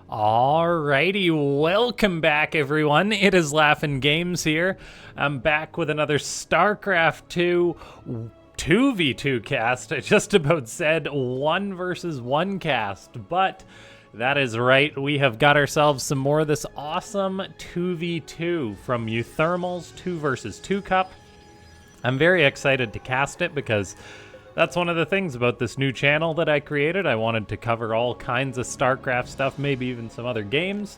Alrighty, welcome back everyone. It is Laughin' Games here. I'm back with another Starcraft 2 2v2 cast. I just about said 1 versus 1 cast, but that is right. We have got ourselves some more of this awesome 2v2 from uThermal's 2 versus 2 Cup. I'm very excited to cast it because that's one of the things about this new channel that I created. I wanted to cover all kinds of StarCraft stuff, maybe even some other games.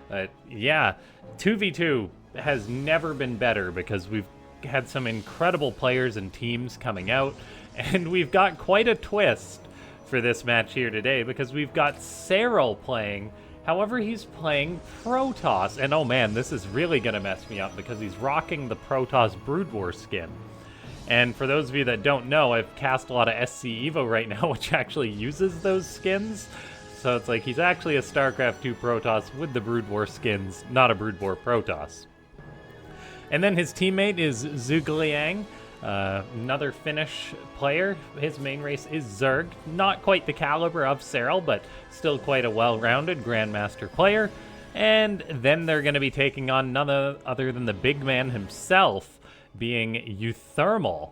But yeah, 2v2 has never been better because we've had some incredible players and teams coming out, and we've got quite a twist for this match here today because we've got Serral playing. However, he's playing Protoss, and oh man, this is really gonna mess me up because he's rocking the Protoss Brood War skin. And for those of you that don't know, I've cast a lot of SC Evo right now, which actually uses those skins. So it's like he's actually a StarCraft 2 Protoss with the Brood War skins, not a Brood War Protoss. And then his teammate is ZhuGuLiang, another Finnish player. His main race is Zerg. Not quite the caliber of Serral, but still quite a well-rounded Grandmaster player. And then they're going to be taking on none other than the big man himself, being uThermal.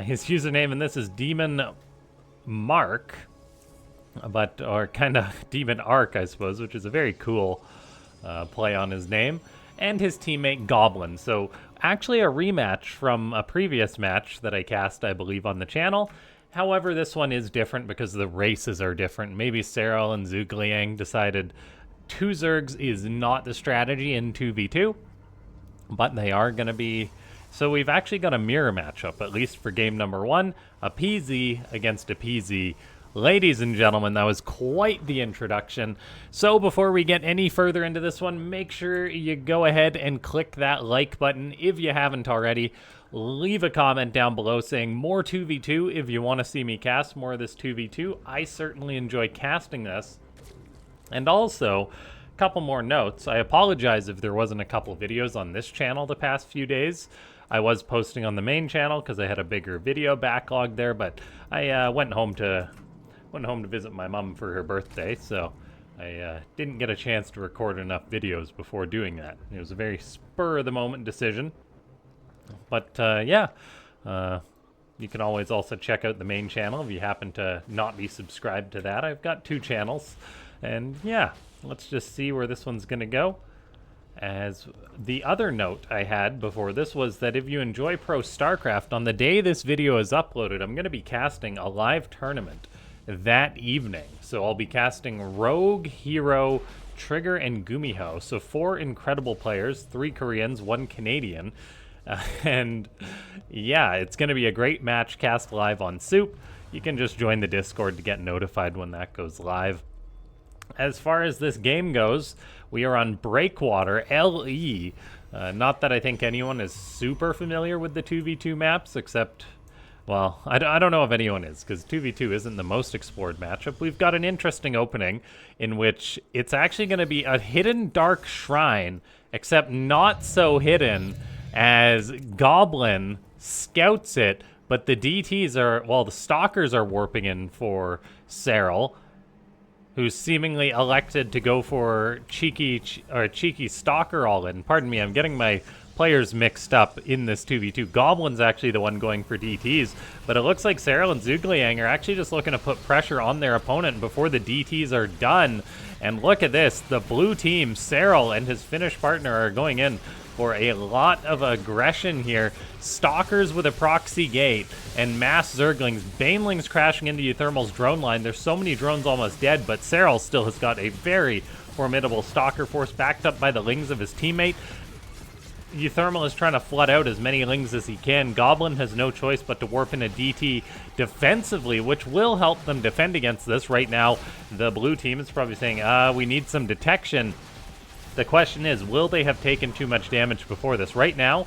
His username in this is Demon Mark, or kind of Demon Arc, I suppose, which is a very cool play on his name, and his teammate Goblin. So actually a rematch from a previous match that I cast, I believe, on the channel. However, this one is different because the races are different. Maybe Serral and ZhuGuLiang decided 2 Zergs is not the strategy in 2v2, but they are going to be. So we've actually got a mirror matchup, at least for game number 1, a PZ against a PZ. Ladies and gentlemen, that was quite the introduction. So before we get any further into this one, make sure you go ahead and click that like button if you haven't already. Leave a comment down below saying more 2v2 if you want to see me cast more of this 2v2. I certainly enjoy casting this. And also, a couple more notes. I apologize if there wasn't a couple videos on this channel the past few days. I was posting on the main channel because I had a bigger video backlog there, but I went home to visit my mom for her birthday, so I didn't get a chance to record enough videos before doing that. It was a very spur-of-the-moment decision. But yeah, you can always also check out the main channel if you happen to not be subscribed to that. I've got 2 channels, and yeah, let's just see where this one's going to go. As the other note I had before this was that if you enjoy Pro StarCraft, on the day this video is uploaded, I'm going to be casting a live tournament that evening. So I'll be casting Rogue, Hero, Trigger, and Gumiho. So 4 incredible players, 3 Koreans, 1 Canadian. And yeah, it's going to be a great match cast live on Soup. You can just join the Discord to get notified when that goes live. As far as this game goes, we are on Breakwater, LE. Not that I think anyone is super familiar with the 2v2 maps, except, well, I don't know if anyone is, because 2v2 isn't the most explored matchup. We've got an interesting opening in which it's actually going to be a hidden dark shrine, except not so hidden as Goblin scouts it, but the DTs are, well, the Stalkers are warping in for Serral, who's seemingly elected to go for cheeky Stalker all-in. Pardon me, I'm getting my players mixed up in this 2v2. Goblin's actually the one going for DTs, but it looks like Serral and ZhuGuLiang are actually just looking to put pressure on their opponent before the DTs are done. And look at this, the blue team, Serral and his Finnish partner, are going in for a lot of aggression here. Stalkers with a proxy gate and mass Zerglings. Banelings crashing into uThermal's drone line. There's so many drones almost dead, but Serral still has got a very formidable Stalker force backed up by the Lings of his teammate. uThermal is trying to flood out as many Lings as he can. Goblin has no choice but to warp in a DT defensively, which will help them defend against this. Right now, the blue team is probably saying, we need some detection. The question is, will they have taken too much damage before this? Right now,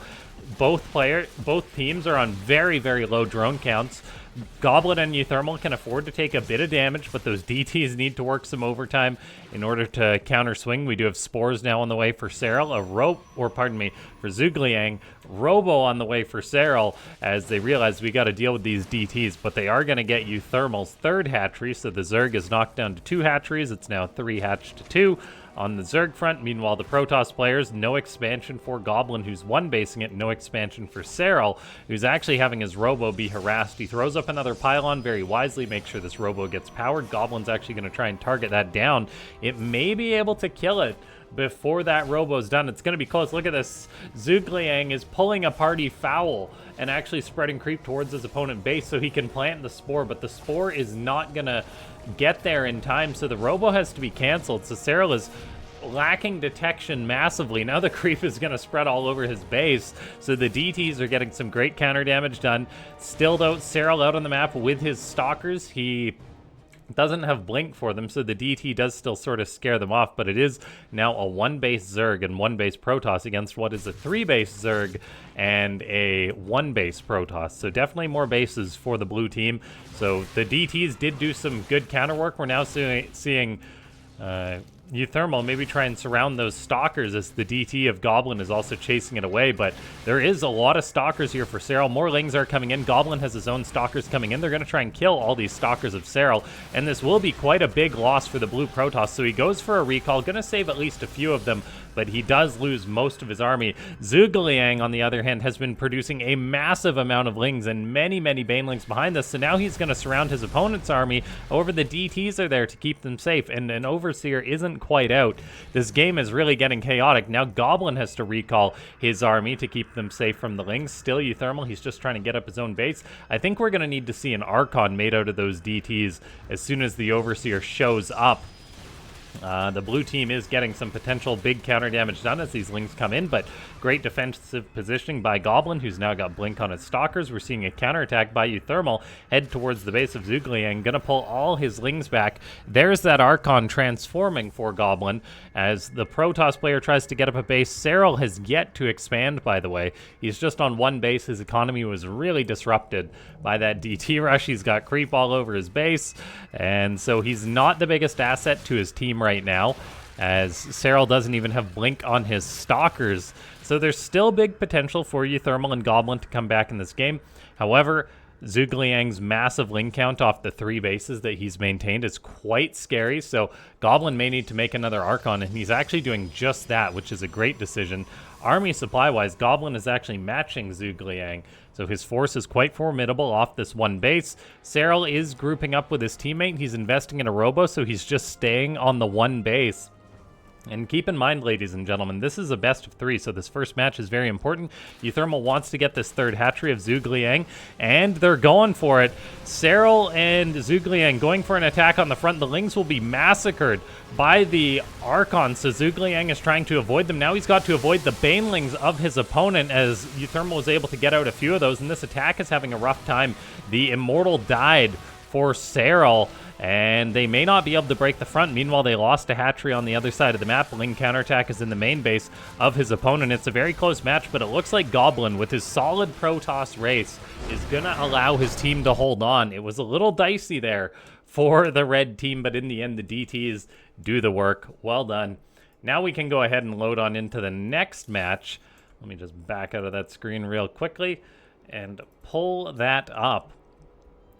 both teams are on very, very low drone counts. Goblin and uThermal can afford to take a bit of damage, but those DTs need to work some overtime in order to counter swing. We do have Spores now on the way for Serral, for ZhuGuLiang. Robo on the way for Serral as they realize we got to deal with these DTs, but they are going to get uThermal's third hatchery, so the Zerg is knocked down to 2 hatcheries. It's now 3 hatch to 2. On the Zerg front, meanwhile, the Protoss players, no expansion for Goblin, who's one-basing it, no expansion for Serral, who's actually having his Robo be harassed. He throws up another pylon very wisely, make sure this Robo gets powered. Goblin's actually going to try and target that down. It may be able to kill it before that Robo's done. It's going to be close. Look at this. ZhuGuLiang is pulling a party foul and actually spreading creep towards his opponent base so he can plant the Spore, but the Spore is not going to get there in time, so the Robo has to be canceled. So Serral is lacking detection massively. Now the creep is going to spread all over his base, so the DTs are getting some great counter damage done. Still though, Serral out on the map with his Stalkers. He doesn't have blink for them, so the DT does still sort of scare them off, but it is now a 1-base Zerg and 1-base Protoss against what is a 3-base Zerg and a 1-base Protoss. So definitely more bases for the blue team. So the DTs did do some good counter work. We're now seeing uThermal maybe try and surround those Stalkers as the DT of Goblin is also chasing it away, but there is a lot of Stalkers here for Serral. More Lings are coming in. Goblin has his own Stalkers coming in. They're going to try and kill all these Stalkers of Serral, and this will be quite a big loss for the blue Protoss, so he goes for a recall, going to save at least a few of them, but he does lose most of his army. ZhuGuLiang, on the other hand, has been producing a massive amount of Lings and many, many Banelings behind this, so now he's going to surround his opponent's army. However, the DTs are there to keep them safe, and an Overseer isn't quite out. This game is really getting chaotic. Now Goblin has to recall his army to keep them safe from the Lings. Still uThermal, he's just trying to get up his own base. I think we're going to need to see an Archon made out of those DTs as soon as the Overseer shows up. The blue team is getting some potential big counter damage done as these Lings come in, but great defensive positioning by Goblin, who's now got blink on his Stalkers. We're seeing a counterattack by uThermal head towards the base of ZhuGuLiang, gonna pull all his Lings back. There's that Archon transforming for Goblin as the Protoss player tries to get up a base. Serral has yet to expand, by the way. He's just on 1 base. His economy was really disrupted by that DT rush. He's got creep all over his base, and so he's not the biggest asset to his team right now, as Serral doesn't even have blink on his Stalkers. So there's still big potential for uThermal and Goblin to come back in this game. However, ZhuGuLiang's massive Ling count off the 3 bases that he's maintained is quite scary, so Goblin may need to make another Archon, and he's actually doing just that, which is a great decision. Army supply-wise, Goblin is actually matching ZhuGuLiang, so his force is quite formidable off this 1 base. Serral is grouping up with his teammate. He's investing in a Robo, so he's just staying on the 1 base. And keep in mind, ladies and gentlemen, this is a best of 3, so this first match is very important. uThermal wants to get this 3rd hatchery of ZhuGuLiang, and they're going for it. Serral and ZhuGuLiang going for an attack on the front. The Lings will be massacred by the Archon, so ZhuGuLiang is trying to avoid them. Now he's got to avoid the Banelings of his opponent, as uThermal was able to get out a few of those, and this attack is having a rough time. The Immortal died for Serral, and they may not be able to break the front. Meanwhile, they lost a hatchery on the other side of the map. Ling counterattack is in the main base of his opponent. It's a very close match, but it looks like Goblin, with his solid Protoss race, is going to allow his team to hold on. It was a little dicey there for the red team, but in the end, the DTs do the work. Well done. Now we can go ahead and load on into the next match. Let me just back out of that screen real quickly and pull that up.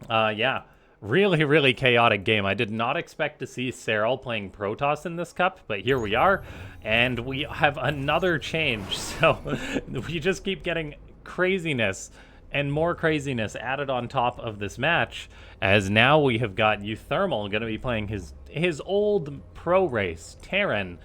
Yeah. Really, really chaotic game. I did not expect to see Serral playing Protoss in this cup, but here we are, and we have another change. So we just keep getting craziness and more craziness added on top of this match, as now we have got uThermal going to be playing his old pro race, Terran,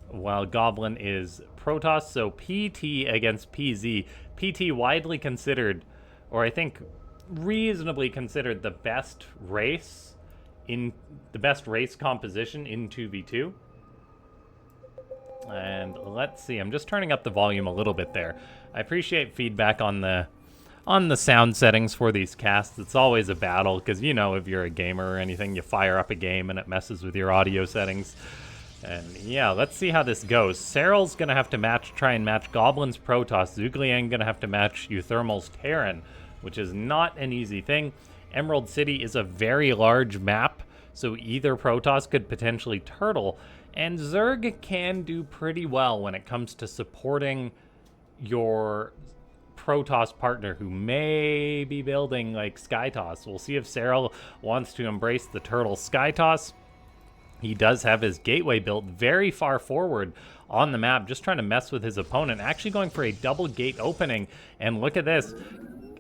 while Goblin is Protoss. So PT against PZ. PT widely considered, or I think reasonably considered, the best race composition in 2v2. And let's see, I'm just turning up the volume a little bit there. I appreciate feedback on the sound settings for these casts. It's always a battle, because, you know, if you're a gamer or anything, you fire up a game and it messes with your audio settings. And yeah, let's see how this goes. Serral-'s gonna have to try and match Goblin's Protoss. ZhuGuLiang gonna have to match uThermal's Terran, which is not an easy thing. Emerald City is a very large map, so either Protoss could potentially turtle, and Zerg can do pretty well when it comes to supporting your Protoss partner who may be building like Skytoss. We'll see if Serral wants to embrace the turtle Skytoss. He does have his gateway built very far forward on the map, just trying to mess with his opponent, actually going for a double gate opening. And look at this.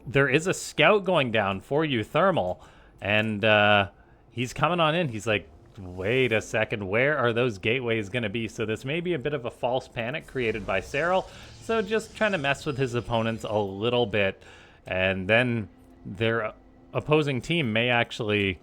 There is a scout going down for uThermal, and he's coming on in. He's like, wait a second, where are those gateways going to be? So this may be a bit of a false panic created by Serral. So just trying to mess with his opponents a little bit. And then their opposing team may actually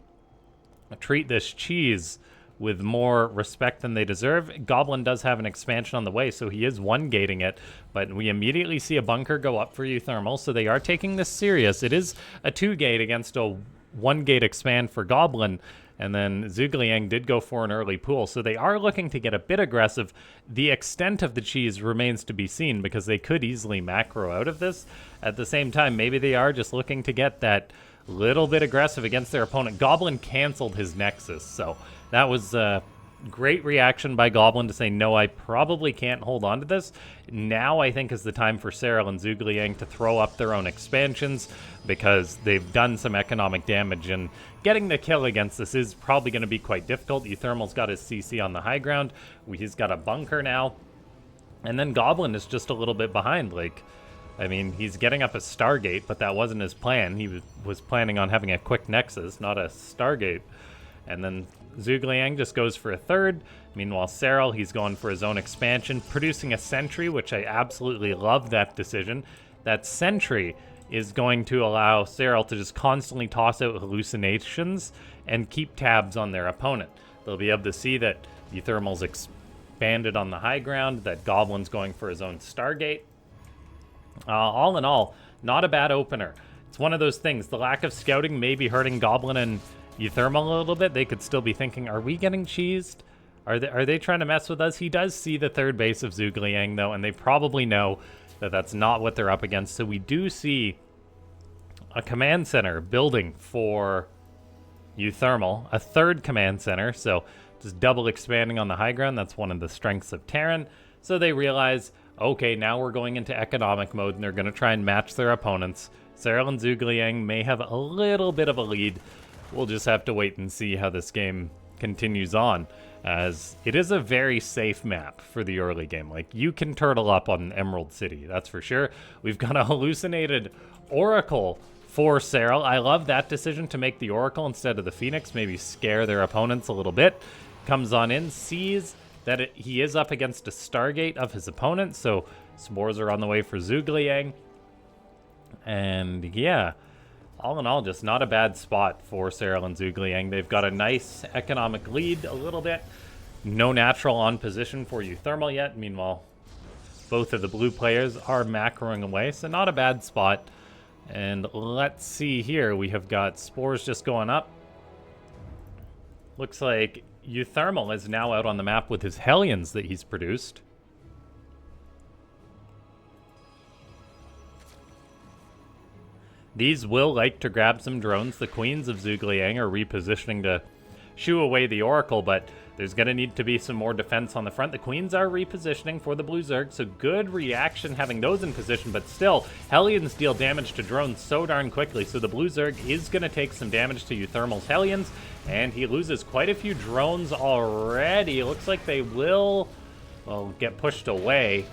treat this cheese with more respect than they deserve. Goblin does have an expansion on the way, so he is one-gating it, but we immediately see a bunker go up for uThermal, so they are taking this serious. It is a 2-gate against a 1-gate expand for Goblin, and then ZhuGuLiang did go for an early pool, so they are looking to get a bit aggressive. The extent of the cheese remains to be seen, because they could easily macro out of this. At the same time, maybe they are just looking to get that little bit aggressive against their opponent. Goblin canceled his Nexus, so that was a great reaction by Goblin to say, no, I probably can't hold on to this. Now I think is the time for Serral and ZhuGuLiang to throw up their own expansions, because they've done some economic damage, and getting the kill against this is probably going to be quite difficult. uThermal's got his CC on the high ground. He's got a bunker now. And then Goblin is just a little bit behind. Like, I mean, he's getting up a Stargate, but that wasn't his plan. He was planning on having a quick Nexus, not a Stargate. And then ZhuGuLiang just goes for a third. Meanwhile, Serral, he's going for his own expansion, producing a sentry, which I absolutely love that decision. That sentry is going to allow Serral to just constantly toss out hallucinations and keep tabs on their opponent. They'll be able to see that uThermal's expanded on the high ground, that Goblin's going for his own Stargate. All in all, not a bad opener. It's one of those things. The lack of scouting may be hurting Goblin and uThermal a little bit. They could still be thinking, are we getting cheesed? Are they trying to mess with us? He does see the third base of ZhuGuLiang, though, and they probably know that that's not what they're up against. So we do see a command center building for uThermal, a third command center, so just double expanding on the high ground. That's one of the strengths of Terran. So they realize, okay, now we're going into economic mode, and they're going to try and match their opponents. Serral and ZhuGuLiang may have a little bit of a lead. We'll just have to wait and see how this game continues on, as it is a very safe map for the early game. Like, you can turtle up on Emerald City, that's for sure. We've got a hallucinated Oracle for Serral. I love that decision to make the Oracle instead of the Phoenix, maybe scare their opponents a little bit. Comes on in, sees that he is up against a Stargate of his opponent, so spores are on the way for ZhuGuLiang. And yeah, all in all, just not a bad spot for Serral and ZhuGuLiang. They've got a nice economic lead a little bit. No natural on position for uThermal yet. Meanwhile, both of the blue players are macroing away, so not a bad spot. And let's see here. We have got spores just going up. Looks like uThermal is now out on the map with his Hellions that he's produced. These will like to grab some drones. The Queens of ZhuGuLiang are repositioning to shoo away the Oracle, but there's going to need to be some more defense on the front. The Queens are repositioning for the Blue Zerg, so good reaction having those in position, but still, Hellions deal damage to drones so darn quickly, so the Blue Zerg is going to take some damage to uThermal's Hellions, and he loses quite a few drones already. It looks like they will, well, get pushed away.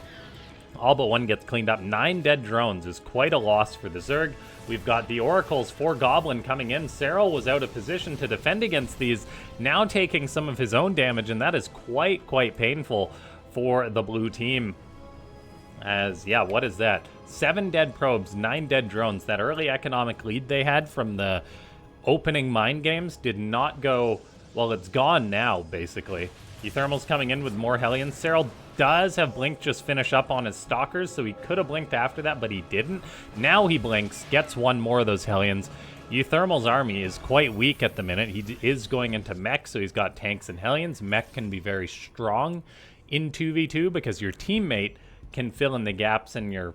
All but one gets cleaned up. 9 dead drones is quite a loss for the Zerg. We've got the Oracles for Goblin coming in. Serral was out of position to defend against these, now taking some of his own damage, and that is quite painful for the blue team. As, yeah, what is that? 7 dead probes, 9 dead drones. That early economic lead they had from the opening mind games did not go, well, it's gone now, basically. uThermal's coming in with more Hellions. Serral does have Blink just finish up on his Stalkers, so he could have blinked after that, but he didn't. Now he blinks, gets one more of those Hellions, uThermal's army is quite weak at the minute. He is going into mech, so he's got tanks and Hellions. Mech can be very strong in 2v2 because your teammate can fill in the gaps and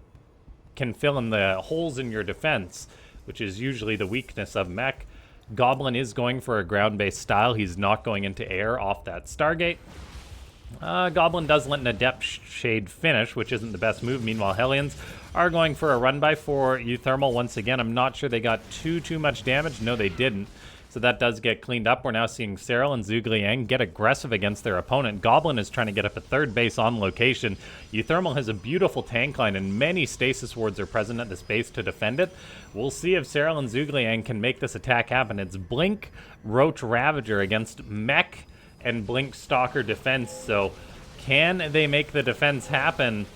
can fill in the holes in your defense, which is usually the weakness of mech. Goblin is going for a ground-based style. He's not going into air off that Stargate. Goblin does let an Adept Shade finish, which isn't the best move. Meanwhile, Hellions are going for a run-by for uThermal once again. I'm not sure they got too much damage. No, they didn't. So that does get cleaned up. We're now seeing Serral-ZhuGuLiang get aggressive against their opponent. Goblin is trying to get up a third base on location. uThermal has a beautiful tank line, and many stasis wards are present at this base to defend it. We'll see if Serral-ZhuGuLiang can make this attack happen. It's Blink, Roach Ravager against Mech and Blink Stalker defense. So can they make the defense happen?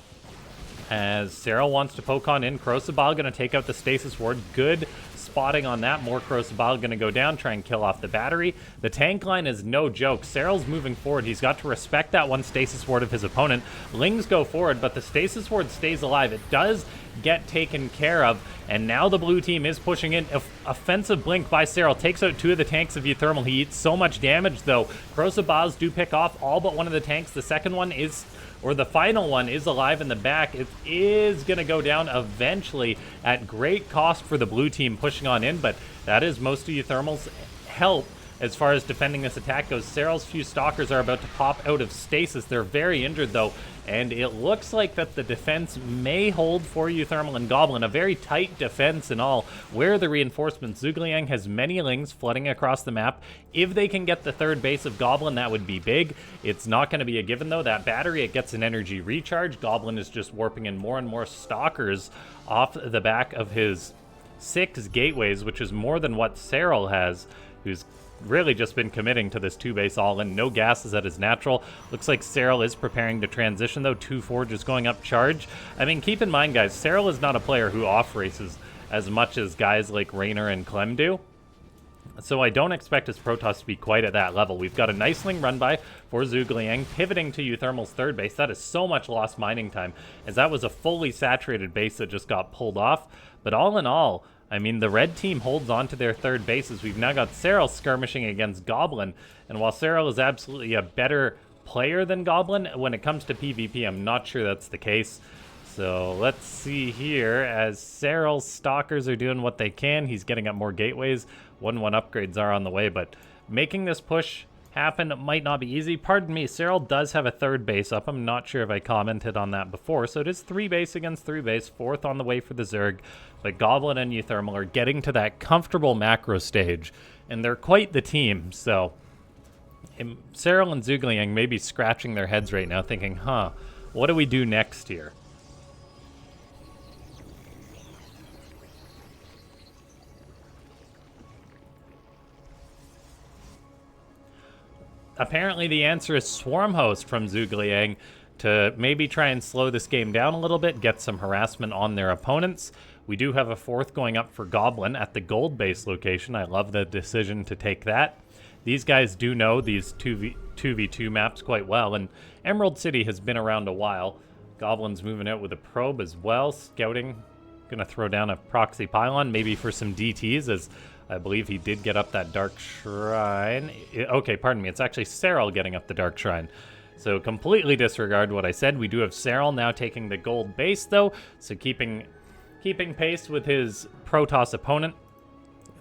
As Serral wants to poke on in. Krosabal going to take out the stasis ward. Good spotting on that. More Krosabal going to go down, try and kill off the battery. The tank line is no joke. Serral's moving forward. He's got to respect that one stasis ward of his opponent. Lings go forward, but the stasis ward stays alive. It does get taken care of, and now the blue team is pushing in. Offensive blink by Serral takes out 2 of the tanks of uThermal. He eats so much damage, though. Krosabals do pick off all but one of the tanks. The second one is... or the final one is alive in the back. It is going to go down eventually at great cost for the blue team pushing on in, but that is most of uThermal's help as far as defending this attack goes. Serral's few Stalkers are about to pop out of stasis. They're very injured, though, and it looks like that the defense may hold for uThermal and Goblin. A very tight defense in all. Where are the reinforcements? ZhuGuLiang has many Lings flooding across the map. If they can get the third base of Goblin, that would be big. It's not going to be a given, though. That battery, it gets an energy recharge. Goblin is just warping in more and more Stalkers off the back of his 6 gateways, which is more than what Serral has, who's really just been committing to this 2-base all-in. No gases at his natural. Looks like Serral is preparing to transition, though. 2 Forges going up charge. I mean, keep in mind, guys, Serral is not a player who off-races as much as guys like Raynor and Clem do. So I don't expect his Protoss to be quite at that level. We've got a nice Ling run-by for ZhuGuLiang, pivoting to uThermal's third base. That is so much lost mining time, as that was a fully saturated base that just got pulled off. But all in all, I mean, the red team holds on to their third bases. We've now got Serral skirmishing against Goblin, and while Serral is absolutely a better player than Goblin, when it comes to PvP, I'm not sure that's the case. So let's see here, as Serral's Stalkers are doing what they can. He's getting up more gateways. 1-1 upgrades are on the way, but making this push happen might not be easy. Pardon me, Serral does have a third base up. I'm not sure if I commented on that before. So it is 3 base against 3 base, 4th on the way for the Zerg. But Goblin and uThermal are getting to that comfortable macro stage, and they're quite the team. So Serral and ZhuGuLiang may be scratching their heads right now thinking, what do we do next here? Apparently the answer is Swarm Host from ZhuGuLiang to maybe try and slow this game down a little bit, get some harassment on their opponents. We do have a 4th going up for Goblin at the gold base location. I love the decision to take that. These guys do know these 2v2 maps quite well, and Emerald City has been around a while. Goblin's moving out with a probe as well, scouting. Gonna throw down a proxy pylon, maybe for some DTs, as I believe he did get up that Dark Shrine. Okay, pardon me. It's actually Serral getting up the Dark Shrine. So completely disregard what I said. We do have Serral now taking the gold base, though. So keeping pace with his Protoss opponent.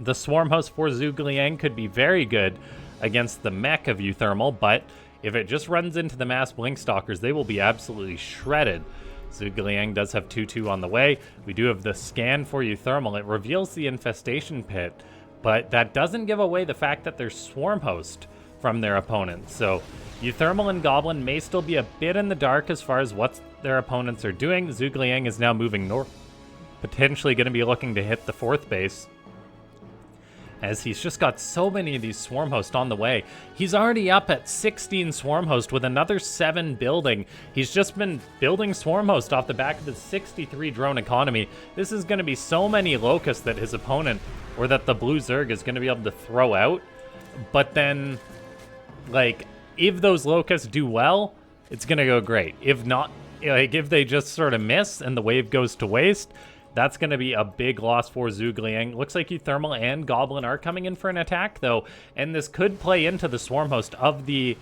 The Swarm Host for ZhuGuLiang could be very good against the mech of uThermal, but if it just runs into the mass Blink Stalkers, they will be absolutely shredded. ZhuGuLiang does have 2-2 on the way. We do have the scan for uThermal. It reveals the infestation pit, but that doesn't give away the fact that there's Swarm Host from their opponent. So uThermal and Goblin may still be a bit in the dark as far as what their opponents are doing. ZhuGuLiang is now moving north, potentially going to be looking to hit the 4th base, as he's just got so many of these Swarm Host on the way. He's already up at 16 Swarm Host with another 7 building. He's just been building Swarm Host off the back of the 63 drone economy. This is going to be so many Locusts that his opponent, or that the blue Zerg is going to be able to throw out. But then, like, if those Locusts do well, it's going to go great. If not, like, if they just sort of miss and the wave goes to waste, That's going to be a big loss for ZhuGuLiang. Looks like uThermal and Goblin are coming in for an attack, though, and this could play into the swarm host of the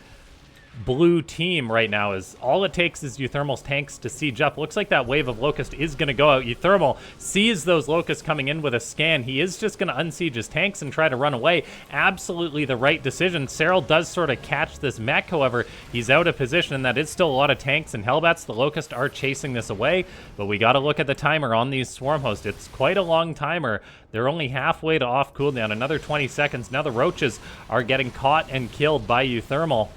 blue team right now. Is all it takes is uThermal's tanks to siege up. Looks like that wave of Locust is going to go out. uThermal sees those Locusts coming in with a scan. He is just going to unsiege his tanks and try to run away. Absolutely the right decision. Serral does sort of catch this mech, however, he's out of position, and that is still a lot of tanks and Hellbats. The Locust are chasing this away, but we got to look at the timer on these swarm hosts. It's quite a long timer. They're only halfway to off cooldown. Another 20 seconds. Now the Roaches are getting caught and killed by uThermal.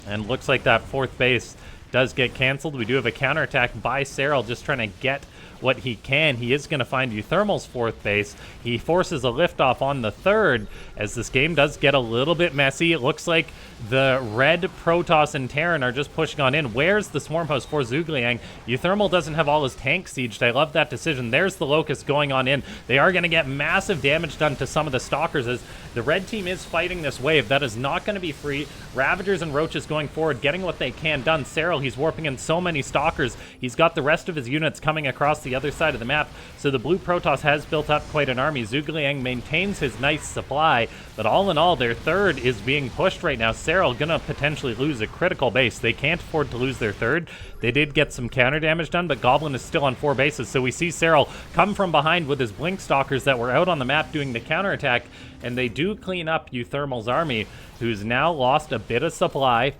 And looks like that fourth base does get canceled. We do have a counterattack by Serral, just trying to get what he can. He is going to find uThermal's fourth base. He forces a liftoff on the third, as this game does get a little bit messy. It looks like the red Protoss and Terran are just pushing on in. Where's the swarm host for ZhuGuLiang? uThermal doesn't have all his tanks sieged. I love that decision. There's the Locust going on in. They are going to get massive damage done to some of the Stalkers, as the red team is fighting this wave. That is not going to be free. Ravagers and Roaches going forward, getting what they can done. Serral, he's warping in so many Stalkers. He's got the rest of his units coming across the other side of the map, so the blue Protoss has built up quite an army. ZhuGuLiang maintains his nice supply, but all in all, their third is being pushed right now. Serral gonna potentially lose a critical base. They can't afford to lose their third. They did get some counter damage done, but Goblin is still on 4 bases, so we see Serral come from behind with his Blink Stalkers that were out on the map doing the counterattack, and they do clean up uThermal's army, who's now lost a bit of supply.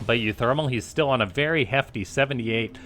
But uThermal, he's still on a very hefty 78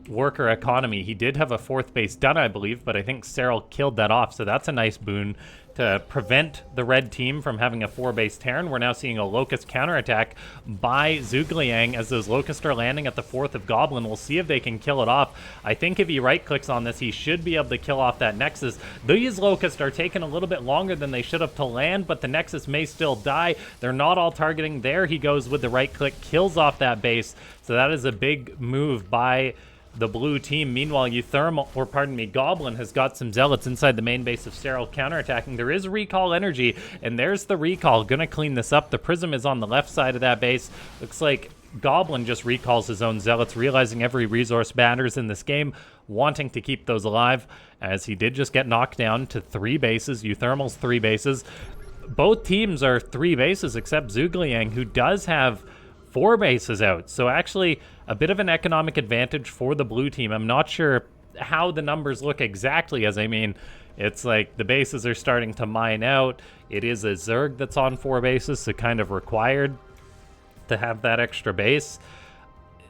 worker economy. He did have a fourth base done, I believe, but I think Serral killed that off, so that's a nice boon to prevent the red team from having a 4-base Terran. We're now seeing a Locust counterattack by ZhuGuLiang as those Locusts are landing at the fourth of Goblin. We'll see if they can kill it off. I think if he right-clicks on this, he should be able to kill off that Nexus. These Locusts are taking a little bit longer than they should have to land, but the Nexus may still die. They're not all targeting. There he goes with the right-click, kills off that base. So that is a big move by the blue team. Meanwhile, Goblin has got some Zealots inside the main base of Serral counterattacking. There is recall energy, and there's the recall. Gonna clean this up. The Prism is on the left side of that base. Looks like Goblin just recalls his own Zealots, realizing every resource matters in this game, wanting to keep those alive, as he did just get knocked down to 3 bases. uThermal's 3 bases. Both teams are 3 bases, except ZhuGuLiang, who does have 4 bases out. So actually a bit of an economic advantage for the blue team. I'm not sure how the numbers look exactly, as I mean, it's like the bases are starting to mine out. It is a Zerg that's on 4 bases, so kind of required to have that extra base.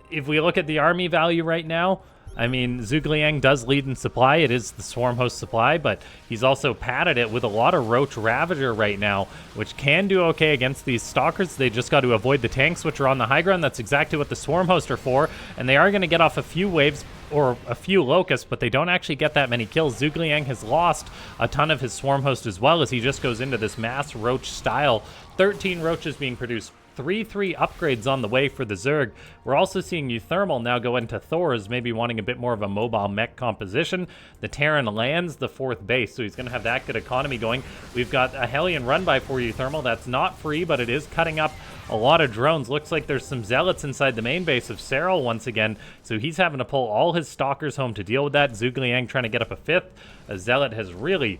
If we look at the army value right now, I mean, ZhuGuLiang does lead in supply. It is the swarm host supply, but he's also padded it with a lot of Roach Ravager right now, which can do okay against these Stalkers. They just got to avoid the tanks, which are on the high ground. That's exactly what the swarm hosts are for, and they are going to get off a few waves or a few Locusts, but they don't actually get that many kills. ZhuGuLiang has lost a ton of his swarm host as well, as he just goes into this mass Roach style. 13 Roaches being produced. 3/3 upgrades on the way for the Zerg. We're also seeing uThermal now go into Thors, maybe wanting a bit more of a mobile mech composition. The Terran lands the 4th base, so he's going to have that good economy going. We've got a Hellion run-by for uThermal. That's not free, but it is cutting up a lot of drones. Looks like there's some Zealots inside the main base of Serral once again, so he's having to pull all his Stalkers home to deal with that. ZhuGuLiang trying to get up a 5th. A Zealot has really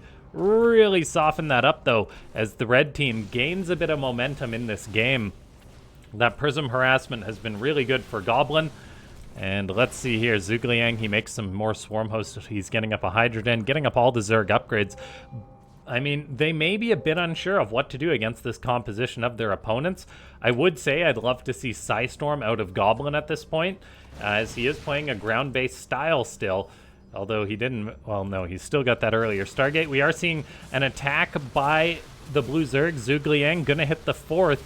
softened that up, though, as the red team gains a bit of momentum in this game. That Prism harassment has been really good for Goblin. And let's see here, ZhuGuLiang, he makes some more swarm hosts. He's getting up a Hydrogen, getting up all the Zerg upgrades. I mean, they may be a bit unsure of what to do against this composition of their opponents. I would say I'd love to see Psystorm out of Goblin at this point, as he is playing a ground-based style still. Although he didn't, well, no, he's still got that earlier Stargate. We are seeing an attack by the blue Zerg. ZhuGuLiang gonna hit the 4th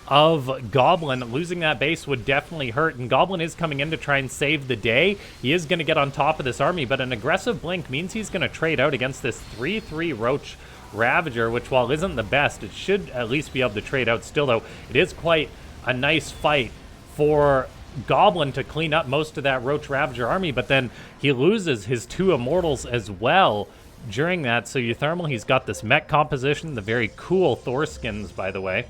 of Goblin. Losing that base would definitely hurt, and Goblin is coming in to try and save the day. He is going to get on top of this army, but an aggressive blink means he's going to trade out against this 3/3 Roach Ravager, which, while isn't the best, it should at least be able to trade out still, though. It is quite a nice fight for Goblin to clean up most of that Roach Ravager army, but then he loses his 2 Immortals as well during that. So uThermal, he's got this mech composition, the very cool Thor skins, by the way.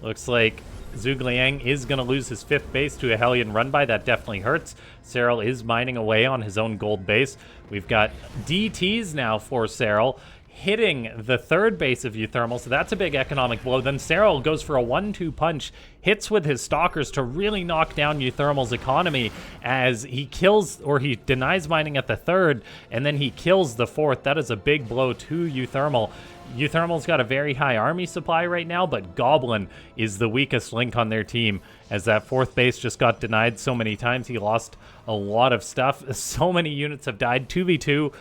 Looks like ZhuGuLiang is going to lose his 5th base to a Hellion run-by. That definitely hurts. Serral is mining away on his own gold base. We've got DTs now for Serral, hitting the 3rd base of uThermal, so that's a big economic blow. Then Serral goes for a 1-2 punch, hits with his Stalkers to really knock down uThermal's economy as he kills, or he denies mining at the 3rd, and then he kills the 4th. That is a big blow to uThermal. uThermal's got a very high army supply right now, but Goblin is the weakest link on their team, as that 4th base just got denied so many times. He lost a lot of stuff. So many units have died. 2v2.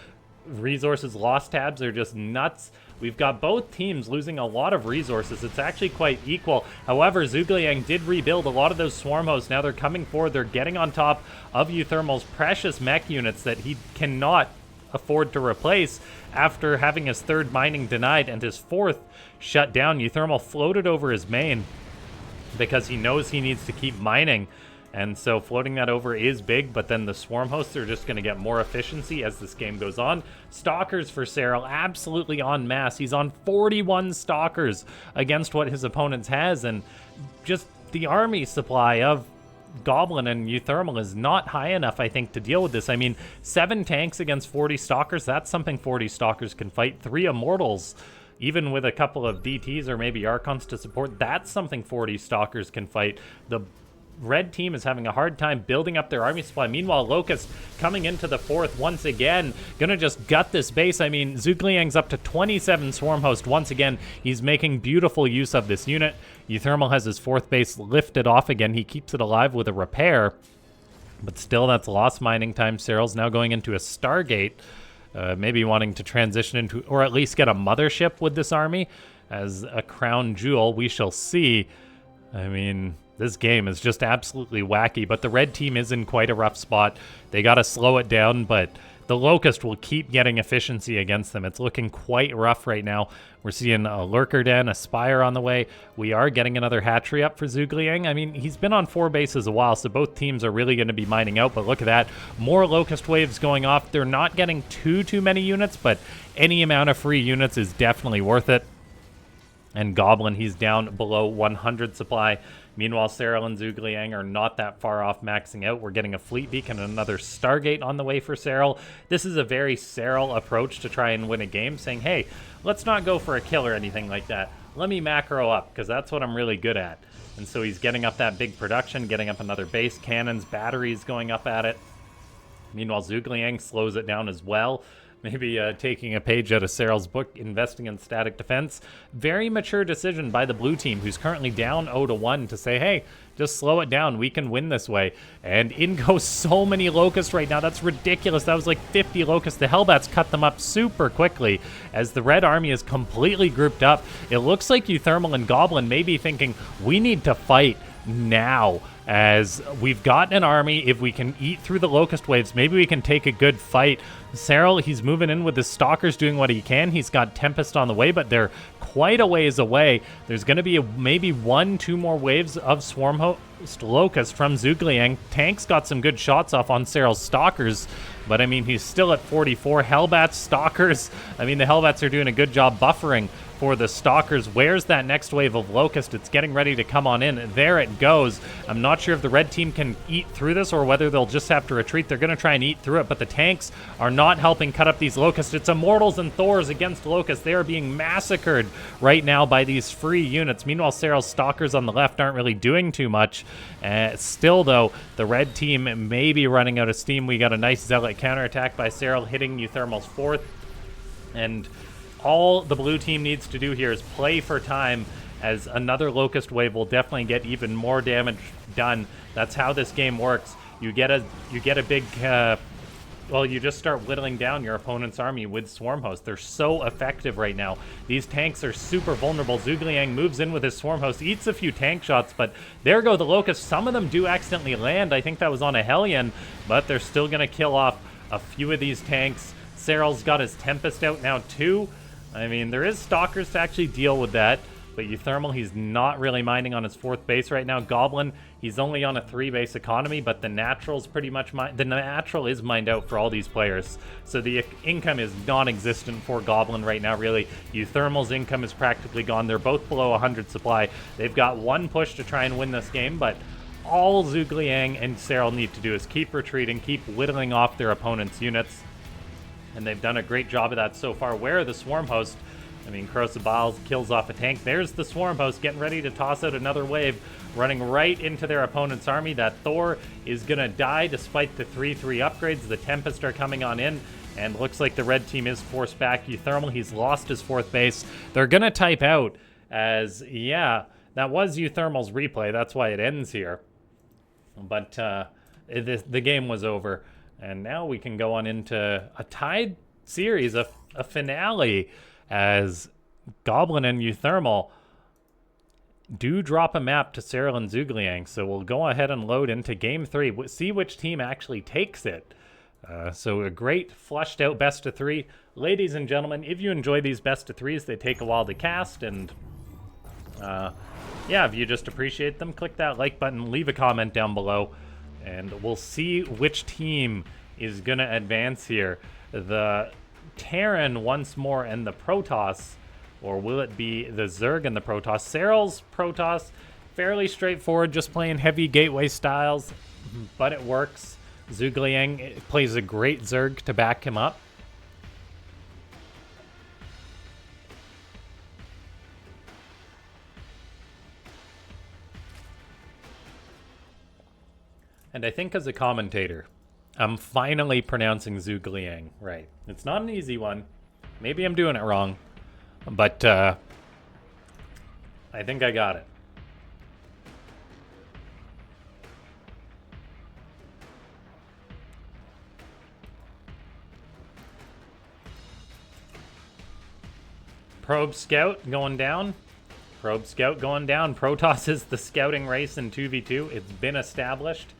Resources lost tabs are just nuts. We've got both teams losing a lot of resources. It's actually quite equal. However, ZhuGuLiang did rebuild a lot of those swarm hosts. Now they're coming forward. They're getting on top of uThermal's precious mech units that he cannot afford to replace after having his 3rd mining denied and his 4th shut down. uThermal floated over his main because he knows he needs to keep mining. And so floating that over is big, but then the swarm hosts are just going to get more efficiency as this game goes on. Stalkers for Serral, absolutely en masse. He's on 41 Stalkers against what his opponents has, and just the army supply of Goblin and uThermal is not high enough, I think, to deal with this. I mean, 7 tanks against 40 Stalkers, that's something 40 Stalkers can fight. 3 Immortals, even with a couple of DTs or maybe Archons to support, that's something 40 Stalkers can fight. The red team is having a hard time building up their army supply. Meanwhile, Locust coming into the 4th once again, gonna just gut this base. I mean, ZhuGuLiang's up to 27 swarm host once again. He's making beautiful use of this unit. uThermal has his 4th base lifted off again. He keeps it alive with a repair, but still that's lost mining time. Serral's now going into a Stargate, maybe wanting to transition into, or at least get a mothership with this army as a crown jewel. We shall see. I mean, this game is just absolutely wacky, but the red team is in quite a rough spot. They got to slow it down, but the Locust will keep getting efficiency against them. It's looking quite rough right now. We're seeing a Lurker Den, a Spire on the way. We are getting another hatchery up for ZhuGuLiang. I mean, he's been on 4 bases a while, so both teams are really going to be mining out, but look at that. More Locust waves going off. They're not getting too many units, but any amount of free units is definitely worth it. And Goblin, he's down below 100 supply. Meanwhile, Serral and ZhuGuLiang are not that far off maxing out. We're getting a Fleet Beacon and another Stargate on the way for Serral. This is a very Serral approach to try and win a game, saying, hey, let's not go for a kill or anything like that. Let me macro up, because that's what I'm really good at. And so he's getting up that big production, getting up another base, cannons, batteries going up at it. Meanwhile, ZhuGuLiang slows it down as well. Maybe taking a page out of Serral's book, investing in static defense. Very mature decision by the blue team, who's currently down 0-1, to say, hey, just slow it down. We can win this way. And in goes so many Locusts right now. That's ridiculous. That was like 50 Locusts. The Hellbats cut them up super quickly as the red army is completely grouped up. It looks like uThermal and Goblin may be thinking, we need to fight now, as we've got an army. If we can eat through the Locust waves, maybe we can take a good fight. Serral, he's moving in with his Stalkers, doing what he can. He's got Tempest on the way, but they're quite a ways away. There's going to be maybe 1-2 more waves of Swarm Host Locust from ZhuGuLiang. Tank's got some good shots off on Serral's Stalkers, but I mean, he's still at 44. Hellbats, Stalkers, I mean, the Hellbats are doing a good job buffering for the Stalkers. Where's that next wave of Locust? It's getting ready to come on in. There it goes. I'm not sure if the red team can eat through this or whether they'll just have to retreat. They're going to try and eat through it, but the tanks are not helping cut up these Locusts. It's Immortals and Thors against Locusts. They are being massacred right now by these free units. Meanwhile, Serral's Stalkers on the left aren't really doing too much. Still, though, the red team may be running out of steam. We got a nice Zealot counterattack by Serral, hitting uThermal's 4th. And all the blue team needs to do here is play for time, as another Locust wave will definitely get even more damage done. That's how this game works. You get a big well, you just start whittling down your opponent's army with Swarm Host. They're so effective right now. These tanks are super vulnerable. ZhuGuLiang moves in with his Swarm Host, eats a few tank shots, but there go the Locusts. Some of them do accidentally land. I think that was on a Hellion, but they're still going to kill off a few of these tanks. Serral's got his Tempest out now too. I mean, there is Stalkers to actually deal with that, But uThermal, he's not really mining on his 4th base right now. Goblin, he's only on a 3-base economy, but the natural's pretty much the natural is mined out for all these players. So the income is non-existent for Goblin right now, really. uThermal's income is practically gone. They're both below 100 supply. They've got one push to try and win this game, but all ZhuGuLiang and Serral need to do is keep retreating, keep whittling off their opponent's units. And they've done a great job of that so far. Where are the Swarm Host? I mean, Corrosive Biles kills off a tank. There's the Swarm Host getting ready to toss out another wave, running right into their opponent's army. That Thor is going to die despite the 3-3 upgrades. The Tempest are coming on in, and looks like the red team is forced back. uThermal, he's lost his 4th base. They're going to type out as, yeah, that was uThermal's replay. That's why it ends here. But the game was over, and now we can go on into a tied series, a finale, as Goblin and uThermal do drop a map to Serral and ZhuGuLiang. So we'll go ahead and load into Game 3, see which team actually takes it. So a great flushed out best of 3. Ladies and gentlemen, if you enjoy these best of 3s, they take a while to cast, and yeah, if you just appreciate them, click that like button, leave a comment down below, and we'll see which team is going to advance here. The Terran once more and the Protoss, or will it be the Zerg and the Protoss? Serral's Protoss, fairly straightforward, just playing heavy gateway styles, but it works. ZhuGuLiang plays a great Zerg to back him up. And I think as a commentator, I'm finally pronouncing ZhuGuLiang right. It's not an easy one. Maybe I'm doing it wrong. But I think I got it. Probe Scout going down. Probe Scout going down. Protoss is the scouting race in 2v2. It's been established.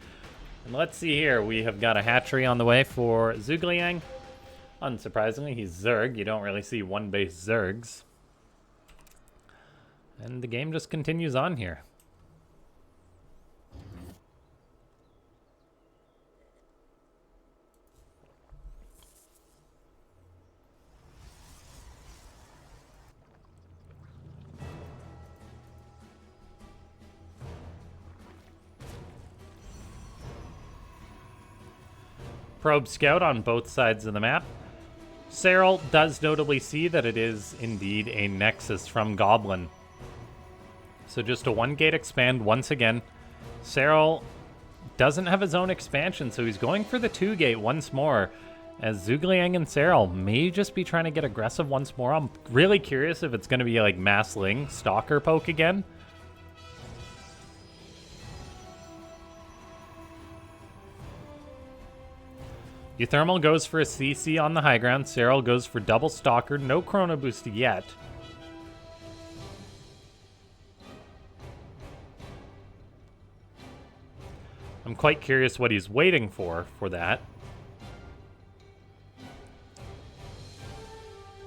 And let's see here. We have got a hatchery on the way for ZhuGuLiang. Unsurprisingly, he's Zerg. You don't really see one-base Zergs. And the game just continues on here. Probe Scout on both sides of the map. Serral does notably see that it is indeed a Nexus from Goblin. So just a 1-gate expand once again. Serral doesn't have his own expansion, so he's going for the 2-gate once more, as ZhuGuLiang and Serral may just be trying to get aggressive once more. I'm really curious if it's going to be like Mass Ling, Stalker poke again. uThermal goes for a CC on the high ground. Serral goes for double Stalker. No Chrono Boost yet. I'm quite curious what he's waiting for that.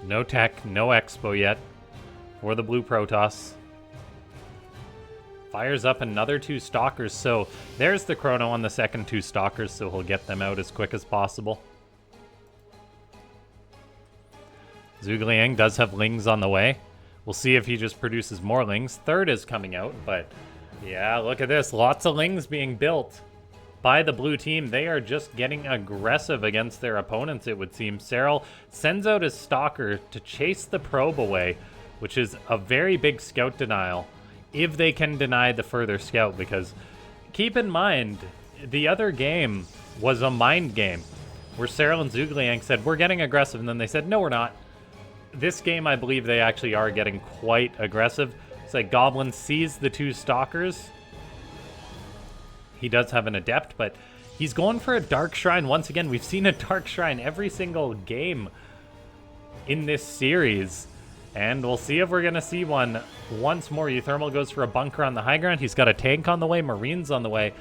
No tech, no expo yet for the blue Protoss. Fires up another 2 Stalkers, so there's the Chrono on the second 2 Stalkers, so he'll get them out as quick as possible. ZhuGuLiang does have Lings on the way. We'll see if he just produces more Lings. Third is coming out, but yeah, look at this. Lots of Lings being built by the blue team. They are just getting aggressive against their opponents, it would seem. Serral sends out his Stalker to chase the probe away, which is a very big scout denial, if they can deny the further scout, because keep in mind, the other game was a mind game, where Serral and ZhuGuLiang said, we're getting aggressive, and then they said, no, we're not. This game, I believe they actually are getting quite aggressive. It's like Goblin sees the 2 Stalkers. He does have an Adept, but he's going for a Dark Shrine once again. We've seen a Dark Shrine every single game in this series. And we'll see if we're going to see one once more. uThermal goes for a bunker on the high ground. He's got a tank on the way, Marines on the way.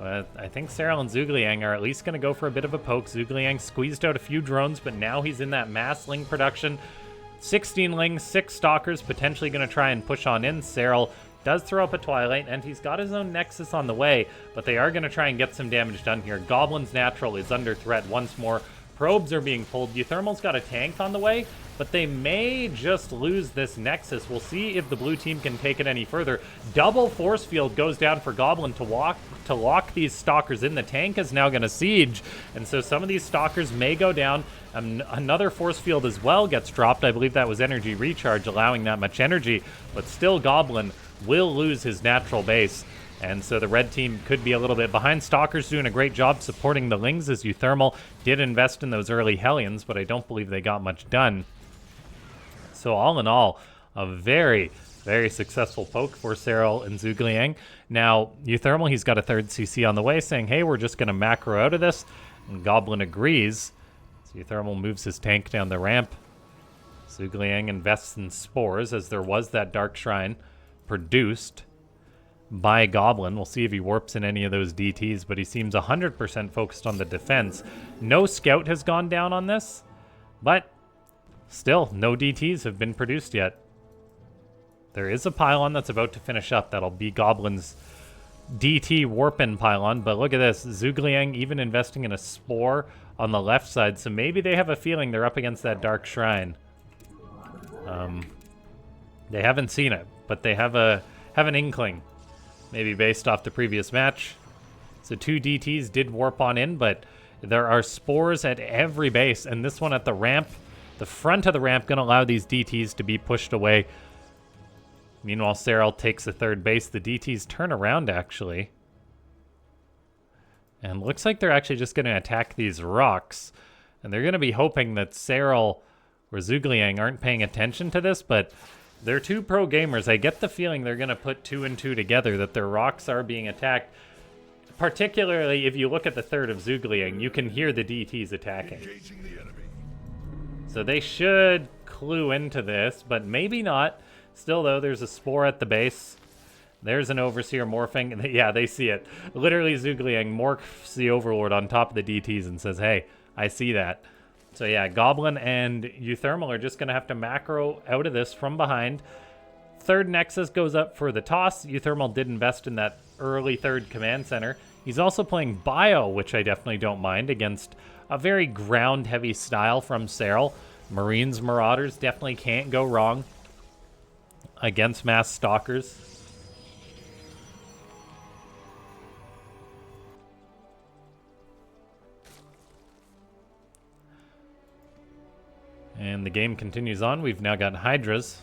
I think Serral and ZhuGuLiang are at least going to go for a bit of a poke. ZhuGuLiang squeezed out a few drones, but now he's in that Mass Ling production. 16 Lings, 6 Stalkers, potentially going to try and push on in. Serral does throw up a Twilight, and he's got his own Nexus on the way, but they are going to try and get some damage done here. Goblin's Natural is under threat once more. Probes are being pulled. uThermal's got a tank on the way, but they may just lose this Nexus. We'll see if the blue team can take it any further. Double Force Field goes down for Goblin to lock these Stalkers in. The tank is now going to siege, and so some of these Stalkers may go down. Another Force Field as well gets dropped. I believe that was Energy Recharge, allowing that much energy, but still Goblin will lose his natural base. And so the red team could be a little bit behind. Stalker's doing a great job supporting the Lings, as uThermal did invest in those early Hellions, but I don't believe they got much done. So all in all, a very, very successful poke for Serral and ZhuGuLiang. Now, uThermal, he's got a third CC on the way, saying, hey, we're just going to macro out of this. And Goblin agrees. So uThermal moves his tank down the ramp. ZhuGuLiang invests in Spores, as there was that Dark Shrine produced by Goblin. We'll see if he warps in any of those DTs, but he seems 100% focused on the defense. No scout has gone down on this, but still, no DTs have been produced yet. There is a pylon that's about to finish up. That'll be Goblin's DT warp-in pylon, but look at this. ZhuGuLiang even investing in a Spore on the left side, so maybe they have a feeling they're up against that Dark Shrine. They haven't seen it, but they have an inkling. Maybe based off the previous match. So 2 DTs did warp on in, but there are Spores at every base, and this one at the ramp, the front of the ramp, going to allow these DTs to be pushed away. Meanwhile, Serral takes the third base. The DTs turn around, actually. And looks like they're actually just going to attack these rocks. And they're going to be hoping that Serral or ZhuGuLiang aren't paying attention to this, but they're 2 pro gamers. I get the feeling they're going to put 2 and 2 together, that their rocks are being attacked. Particularly if you look at the third of ZhuGuLiang, you can hear the DTs attacking. So they should clue into this, but maybe not. Still, though, there's a Spore at the base. There's an Overseer morphing. Yeah, they see it. Literally, ZhuGuLiang morphs the Overlord on top of the DTs and says, hey, I see that. So yeah, Goblin and uThermal are just going to have to macro out of this from behind. Third Nexus goes up for the toss. uThermal did invest in that early third command center. He's also playing Bio, which I definitely don't mind, against a very ground-heavy style from Serral. Marines, Marauders definitely can't go wrong against mass Stalkers. And the game continues on. We've now got Hydras.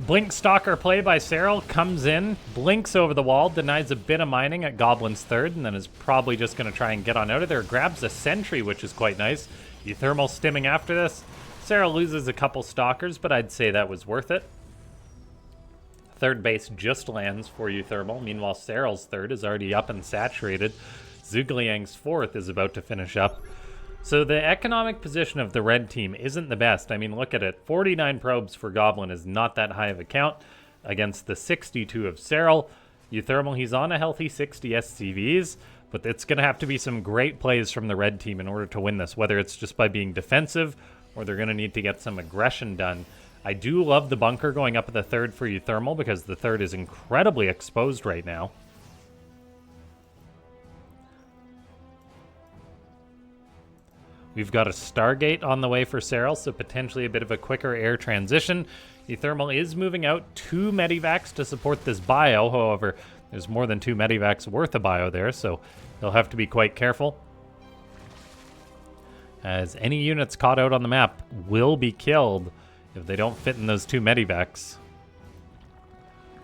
Blink Stalker play by Serral comes in, blinks over the wall, denies a bit of mining at Goblin's third, and then is probably just going to try and get on out of there. Grabs a Sentry, which is quite nice. uThermal stimming after this. Serral loses a couple Stalkers, but I'd say that was worth it. Third base just lands for uThermal. Meanwhile, Serral's third is already up and saturated. ZhuGuLiang's fourth is about to finish up. So the economic position of the red team isn't the best. I mean, look at it. 49 probes for Goblin is not that high of a count against the 62 of Serral. uThermal, he's on a healthy 60 SCVs, but it's going to have to be some great plays from the red team in order to win this, whether it's just by being defensive or they're going to need to get some aggression done. I do love the bunker going up at the third for uThermal because the third is incredibly exposed right now. We've got a Stargate on the way for Serral, so potentially a bit of a quicker air transition. uThermal is moving out 2 medivacs to support this bio. However, there's more than 2 medivacs worth of bio there, so they'll have to be quite careful, as any units caught out on the map will be killed if they don't fit in those 2 medivacs.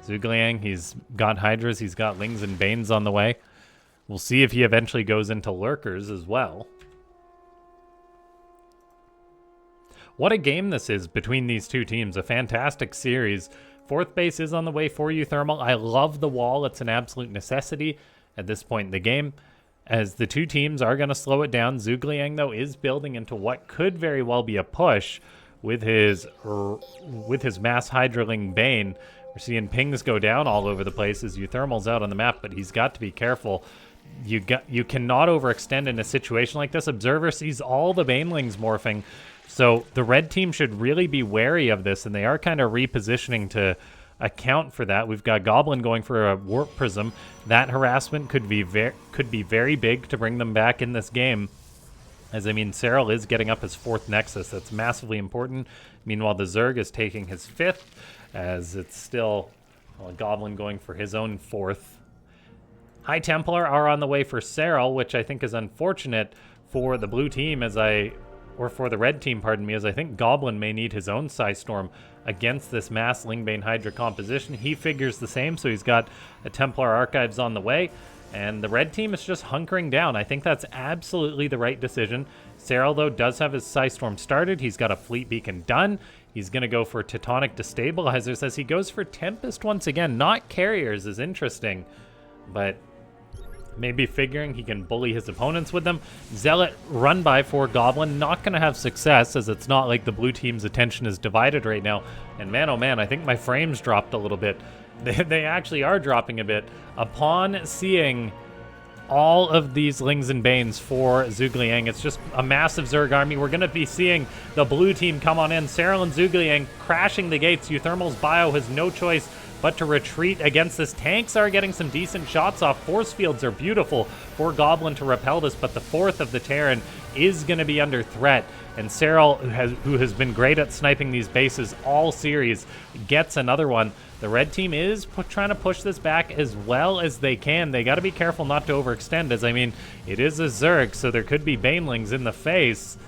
ZhuGuLiang, he's got Hydras, he's got Lings and Banes on the way. We'll see if he eventually goes into Lurkers as well. what a game this is between these two teams. A fantastic series. Fourth base is on the way for uThermal. I love the wall. It's an absolute necessity at this point in the game, as the two teams are going to slow it down. ZhuGuLiang, though, is building into what could very well be a push with his mass Hydraling Bane. We're seeing pings go down all over the place as uThermal's out on the map, but he's got to be careful. You cannot overextend in a situation like this. Observer sees all the Banelings morphing, so the red team should really be wary of this, and they are kind of repositioning to account for that. We've got Goblin going for a Warp Prism. That harassment could be very big to bring them back in this game. As I mean, Serral is getting up his 4th Nexus. That's massively important. Meanwhile, the Zerg is taking his 5th, as it's still a Goblin going for his own 4th. High Templar are on the way for Serral, which I think is unfortunate for the blue team, or for the red team, pardon me, as I think Goblin may need his own Psystorm against this mass Lingbane Hydra composition. He figures the same, so he's got a Templar Archives on the way, and the red team is just hunkering down. I think that's absolutely the right decision. Serral, though, does have his Psystorm started. He's got a Fleet Beacon done. He's going to go for Teutonic Destabilizers as he goes for Tempest once again. Not Carriers is interesting, but maybe figuring he can bully his opponents with them. Zealot run by for Goblin, not going to have success, as it's not like the blue team's attention is divided right now. And man, oh man, I think my frames dropped a little bit. They actually are dropping a bit. Upon seeing all of these Lings and Banes for ZhuGuLiang, it's just a massive Zerg army. We're going to be seeing the blue team come on in. Serral and ZhuGuLiang crashing the gates. uThermal's bio has no choice but to retreat against this. Tanks are getting some decent shots off. Force fields are beautiful for Goblin to repel this, but the 4th of the Terran is going to be under threat. And Serral, who has been great at sniping these bases all series, gets another one. The red team is trying to push this back as well as they can. They got to be careful not to overextend, as I mean, it is a Zerg, so there could be Banelings in the face.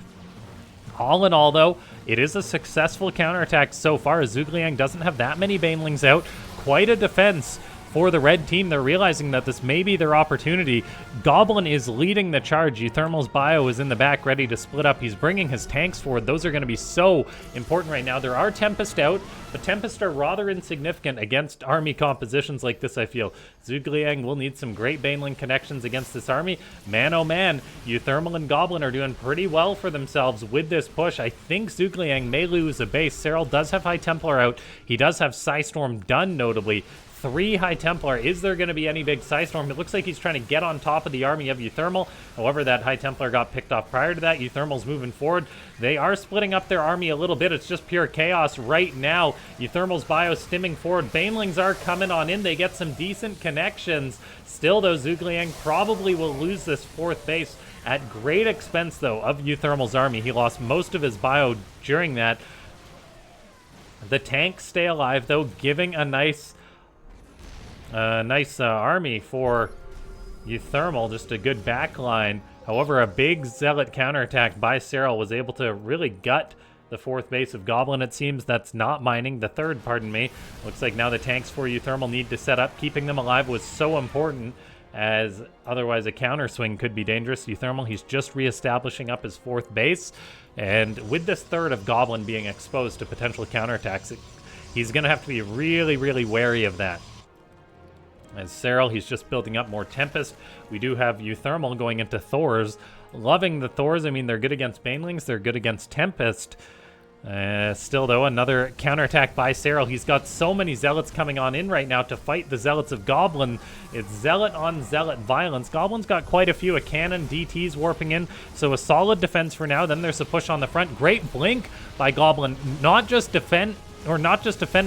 All in all, though, it is a successful counterattack so far, as ZhuGuLiang doesn't have that many Banelings out. Quite a defense for the red team. They're realizing that this may be their opportunity. Goblin is leading the charge. uThermal's bio is in the back, ready to split up. He's bringing his tanks forward. Those are going to be so important right now. There are Tempest out, but Tempest are rather insignificant against army compositions like this, I feel. ZhuGuLiang will need some great Baneling connections against this army. Man, oh man, uThermal and Goblin are doing pretty well for themselves with this push. I think ZhuGuLiang may lose a base. Serral does have High Templar out. He does have Psystorm done, notably. 3 High Templar. Is there going to be any big Psystorm? It looks like he's trying to get on top of the army of uThermal. However, that High Templar got picked off prior to that. uThermal's moving forward. They are splitting up their army a little bit. It's just pure chaos right now. uThermal's bio stimming forward. Banelings are coming on in. They get some decent connections. Still, though, ZhuGuLiang probably will lose this 4th base at great expense, though, of uThermal's army. He lost most of his bio during that. The tanks stay alive, though, giving a nice army for uThermal, just a good backline. However, a big Zealot counterattack by Serral was able to really gut the 4th base of Goblin. It seems that's not mining. The 3rd, pardon me. Looks like now the tanks for uThermal need to set up. Keeping them alive was so important, as otherwise a counter swing could be dangerous. uThermal, he's just reestablishing up his 4th base, and with this 3rd of Goblin being exposed to potential counterattacks, he's going to have to be really wary of that. As Serral, he's just building up more Tempest. We do have uThermal going into Thors. Loving the Thors. I mean, they're good against Banelings. They're good against Tempest. Still, though, another counterattack by Serral. He's got so many Zealots coming on in right now to fight the Zealots of Goblin. It's Zealot on Zealot violence. Goblin's got quite a few. A cannon, DTs warping in. So a solid defense for now. Then there's a push on the front. Great blink by Goblin. Not just defending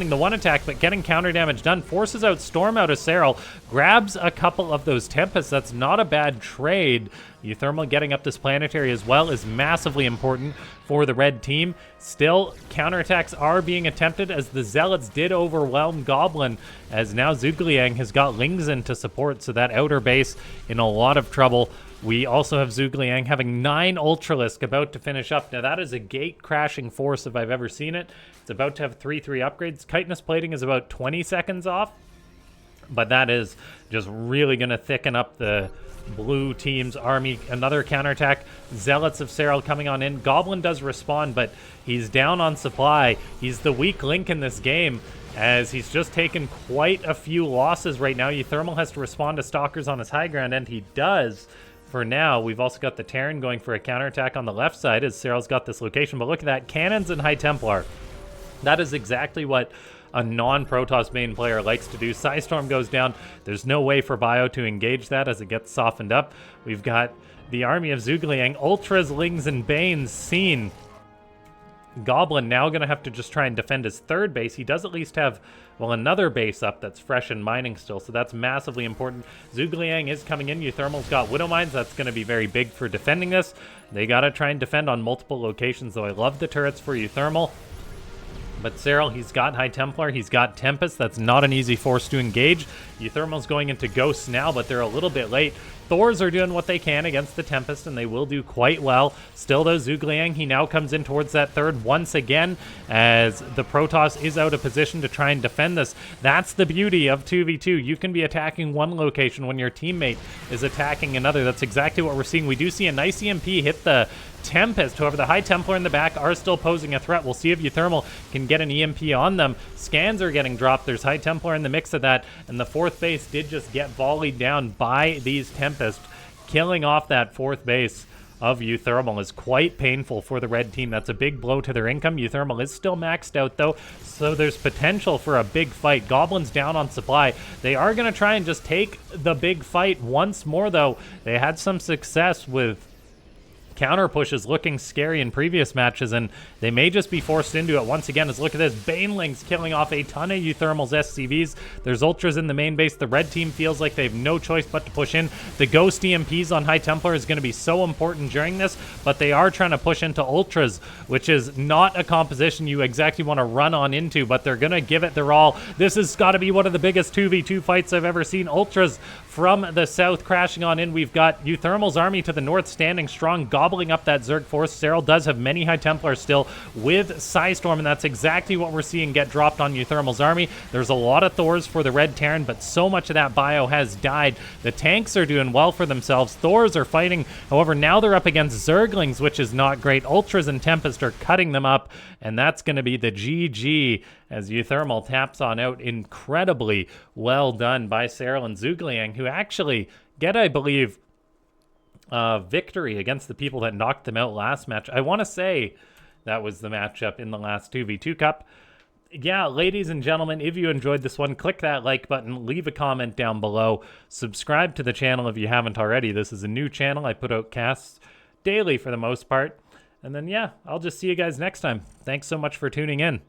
the one attack, but getting counter damage done. Forces out Storm out of Serral. Grabs a couple of those Tempests. That's not a bad trade. uThermal getting up this planetary as well is massively important for the red team. Still, counterattacks are being attempted, as the Zealots did overwhelm Goblin, as now ZhuGuLiang has got Lings in to support, so that outer base in a lot of trouble. We also have ZhuGuLiang having 9 Ultralisk about to finish up. Now that is a gate-crashing force if I've ever seen it. It's about to have 3/3 upgrades. Chitinous plating is about 20 seconds off, but that is just really going to thicken up the blue team's army. Another counterattack. Zealots of Serral coming on in. Goblin does respond, but he's down on supply. He's the weak link in this game, as he's just taken quite a few losses right now. uThermal has to respond to Stalkers on his high ground, and he does. For now, we've also got the Terran going for a counterattack on the left side as Serral's got this location. But look at that. Cannons and High Templar. That is exactly what a non-Protoss main player likes to do. Psystorm goes down. There's no way for Bio to engage that as it gets softened up. We've got the army of ZhuGuLiang. Ultras, Lings, and Banes seen. Goblin now going to have to just try and defend his third base. He does at least have, well, another base up that's fresh and mining still, so that's massively important. ZhuGuLiang is coming in. uThermal's got Widow Mines. That's going to be very big for defending this. They got to try and defend on multiple locations, though. I love the turrets for uThermal. But Serral, he's got High Templar, he's got Tempest. That's not an easy force to engage. uThermal's going into Ghosts now, but they're a little bit late. Thors are doing what they can against the Tempest, and they will do quite well. Still, though, ZhuGuLiang, he now comes in towards that third once again, as the Protoss is out of position to try and defend this. That's the beauty of 2v2. You can be attacking one location when your teammate is attacking another. That's exactly what we're seeing. We do see a nice EMP hit the Tempest. However, the High Templar in the back are still posing a threat. We'll see if uThermal can get an EMP on them. Scans are getting dropped. There's High Templar in the mix of that, and the fourth base did just get volleyed down by these Tempest. Killing off that fourth base of uThermal is quite painful for the red team. That's a big blow to their income. uThermal is still maxed out, though, so there's potential for a big fight. Goblins down on supply. They are going to try and just take the big fight once more, though. They had some success with counter pushes looking scary in previous matches, and they may just be forced into it once again. As look at this, Banelings killing off a ton of uThermal's SCVs. There's Ultras in the main base. The red team feels like they have no choice but to push in. The Ghost EMPs on High Templar is going to be so important during this, but they are trying to push into Ultras, which is not a composition you exactly want to run on into, but they're going to give it their all. This has got to be one of the biggest 2v2 fights I've ever seen. Ultras from the south crashing on in. We've got uThermal's army to the north standing strong, gobbling up that Zerg force. Serral does have many High Templars still with Psystorm, and that's exactly what we're seeing get dropped on uThermal's army. There's a lot of Thors for the red Terran, but so much of that bio has died. The tanks are doing well for themselves. Thors are fighting. However, now they're up against Zerglings, which is not great. Ultras and Tempest are cutting them up, and that's going to be the GG as uThermal taps on out. Incredibly well done by Serral and ZhuGuLiang, who actually get, I believe, victory against the people that knocked them out last match. I want to say that was the matchup in the last 2v2 Cup. Yeah, ladies and gentlemen, if you enjoyed this one, click that like button, leave a comment down below, subscribe to the channel if you haven't already. This is a new channel. I put out casts daily for the most part. And then, yeah, I'll just see you guys next time. Thanks so much for tuning in.